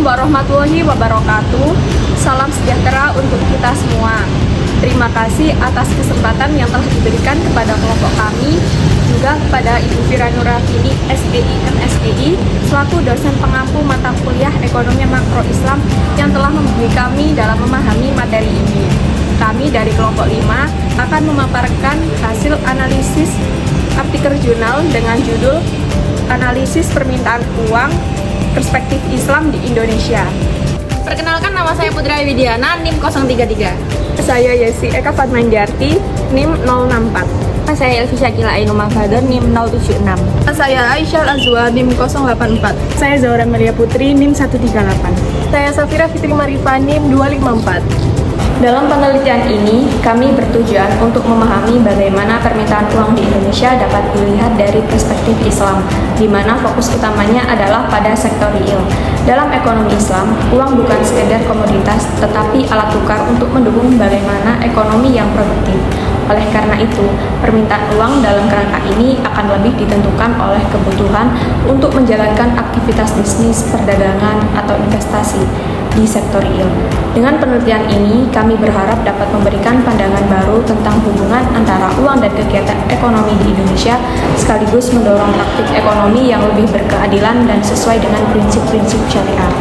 warahmatullahi wabarakatuh. Salam sejahtera untuk kita semua. Terima kasih atas kesempatan yang telah diberikan kepada kelompok kami, juga kepada Ibu Fira Nurafini, SEI MSEI, selaku dosen pengampu mata kuliah Ekonomi Makro Islam yang telah membimbing kami dalam memahami materi ini. Kami dari kelompok 5 akan memaparkan hasil analisis artikel jurnal dengan judul Analisis Permintaan Uang Perspektif Islam di Indonesia. Perkenalkan, nama saya Putra Widiana, NIM 033. Saya Yesi Eka Fatmanjarti, NIM 064. Saya Elvi Syakila Ainul Mahfadhar, NIM 076. Saya Aisyah Azwa, NIM 084. Saya Zaura Melia Putri, NIM 138. Saya Safira Fitri Marifa, NIM 254. Dalam penelitian ini, kami bertujuan untuk memahami bagaimana permintaan uang di Indonesia dapat dilihat dari perspektif Islam, di mana fokus utamanya adalah pada sektor real. Dalam ekonomi Islam, uang bukan sekedar komoditas, tetapi alat tukar untuk mendukung bagaimana ekonomi yang produktif. Oleh karena itu, permintaan uang dalam kerangka ini akan lebih ditentukan oleh kebutuhan untuk menjalankan aktivitas bisnis, perdagangan, atau investasi di sektor real. Dengan penelitian ini, kami berharap dapat memberikan pandangan baru tentang hubungan antara uang dan kegiatan ekonomi di Indonesia, sekaligus mendorong praktik ekonomi yang lebih berkeadilan dan sesuai dengan prinsip-prinsip syariat.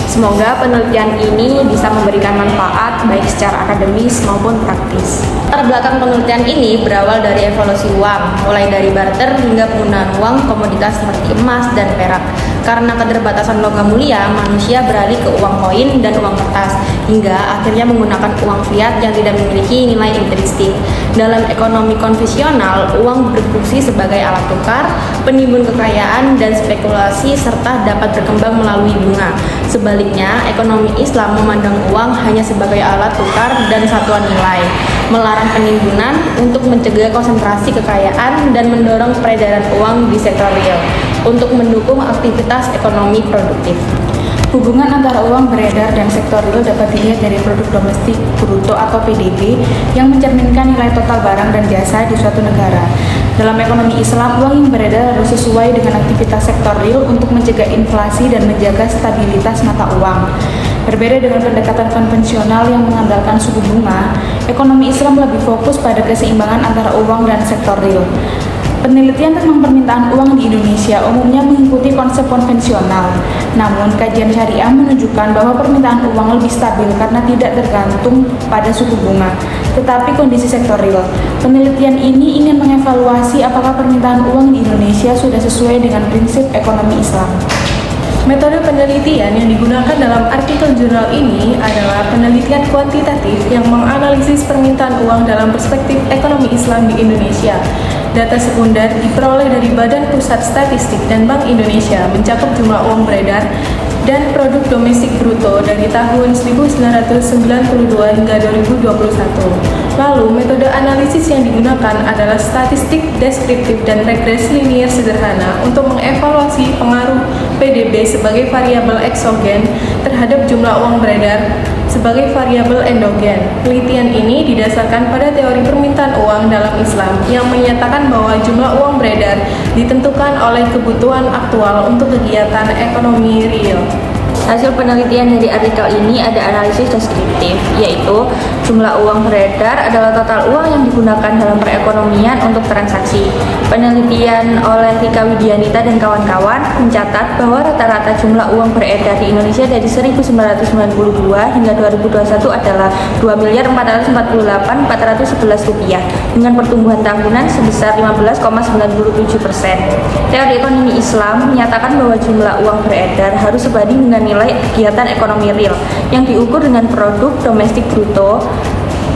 Semoga penelitian ini bisa memberikan manfaat baik secara akademis maupun praktis. Latar belakang penelitian ini berawal dari evolusi uang, mulai dari barter hingga penggunaan uang komoditas seperti emas dan perak. Karena keterbatasan logam mulia, manusia beralih ke uang koin dan uang kertas, hingga akhirnya menggunakan uang fiat yang tidak memiliki nilai intrinsik. Dalam ekonomi konvensional, uang berfungsi sebagai alat tukar, penimbun kekayaan, dan spekulasi, serta dapat berkembang melalui bunga. Sebaliknya, ekonomi Islam memandang uang hanya sebagai alat tukar dan satuan nilai, melarang penimbunan untuk mencegah konsentrasi kekayaan dan mendorong peredaran uang di sektor real untuk mendukung aktivitas ekonomi produktif. Hubungan antara uang beredar dan sektor real dapat dilihat dari produk domestik bruto atau PDB yang mencerminkan nilai total barang dan jasa di suatu negara. Dalam ekonomi Islam, uang yang beredar harus sesuai dengan aktivitas sektor real untuk mencegah inflasi dan menjaga stabilitas mata uang. Berbeda dengan pendekatan konvensional yang mengandalkan suku bunga, ekonomi Islam lebih fokus pada keseimbangan antara uang dan sektor real. Penelitian tentang permintaan uang di Indonesia umumnya mengikuti konsep konvensional. Namun, kajian syariah menunjukkan bahwa permintaan uang lebih stabil karena tidak tergantung pada suku bunga, tetapi kondisi sektor real. Penelitian ini ingin mengevaluasi apakah permintaan uang di Indonesia sudah sesuai dengan prinsip ekonomi Islam. Metode penelitian yang digunakan dalam artikel jurnal ini adalah penelitian kuantitatif yang menganalisis permintaan uang dalam perspektif ekonomi Islam di Indonesia. Data sekunder diperoleh dari Badan Pusat Statistik dan Bank Indonesia mencakup jumlah uang beredar dan produk domestik bruto dari tahun 1992 hingga 2021. Lalu, metode analisis yang digunakan adalah statistik deskriptif dan regresi linier sederhana untuk mengevaluasi pengaruh PDB sebagai variabel eksogen terhadap jumlah uang beredar sebagai variabel endogen. Penelitian ini didasarkan pada teori permintaan uang dalam Islam yang menyatakan bahwa jumlah uang beredar ditentukan oleh kebutuhan aktual untuk kegiatan ekonomi real. Hasil penelitian dari artikel ini ada analisis deskriptif, yaitu jumlah uang beredar adalah total uang yang digunakan dalam perekonomian untuk transaksi. Penelitian oleh Rika Widianita dan kawan-kawan mencatat bahwa rata-rata jumlah uang beredar di Indonesia dari 1992 hingga 2021 adalah Rp2.448.411 dengan pertumbuhan tahunan sebesar 15,97%. Teori ekonomi Islam menyatakan bahwa jumlah uang beredar harus sebanding dengan nilai kegiatan ekonomi real yang diukur dengan produk domestik bruto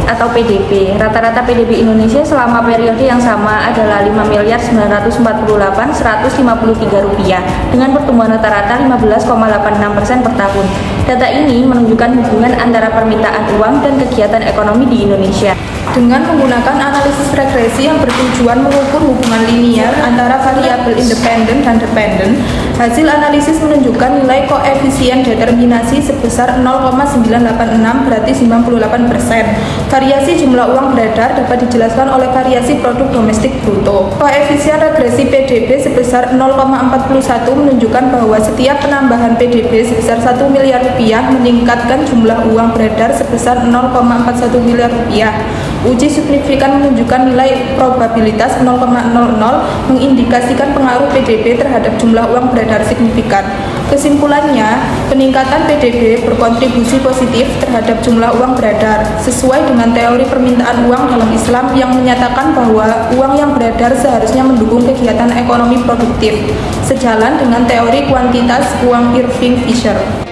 atau PDB. Rata-rata PDB Indonesia selama periode yang sama adalah Rp5.948.153 dengan pertumbuhan rata-rata 15,86% per tahun. Data ini menunjukkan hubungan antara permintaan uang dan kegiatan ekonomi di Indonesia. Dengan menggunakan analisis regresi yang bertujuan mengukur hubungan linier antara variabel independen dan dependen, hasil analisis menunjukkan nilai koefisien determinasi sebesar 0,986 berarti 98%. Variasi jumlah uang beredar dapat dijelaskan oleh variasi produk domestik bruto. Koefisien regresi PDB sebesar 0,41 menunjukkan bahwa setiap penambahan PDB sebesar 1 miliar rupiah meningkatkan jumlah uang beredar sebesar 0,41 miliar rupiah. Uji signifikan menunjukkan nilai probabilitas 0,00 mengindikasikan pengaruh PDB terhadap jumlah uang beredar signifikan. Kesimpulannya, peningkatan PDB berkontribusi positif terhadap jumlah uang beredar sesuai dengan teori permintaan uang dalam Islam yang menyatakan bahwa uang yang beredar seharusnya mendukung kegiatan ekonomi produktif, sejalan dengan teori kuantitas uang Irving Fisher.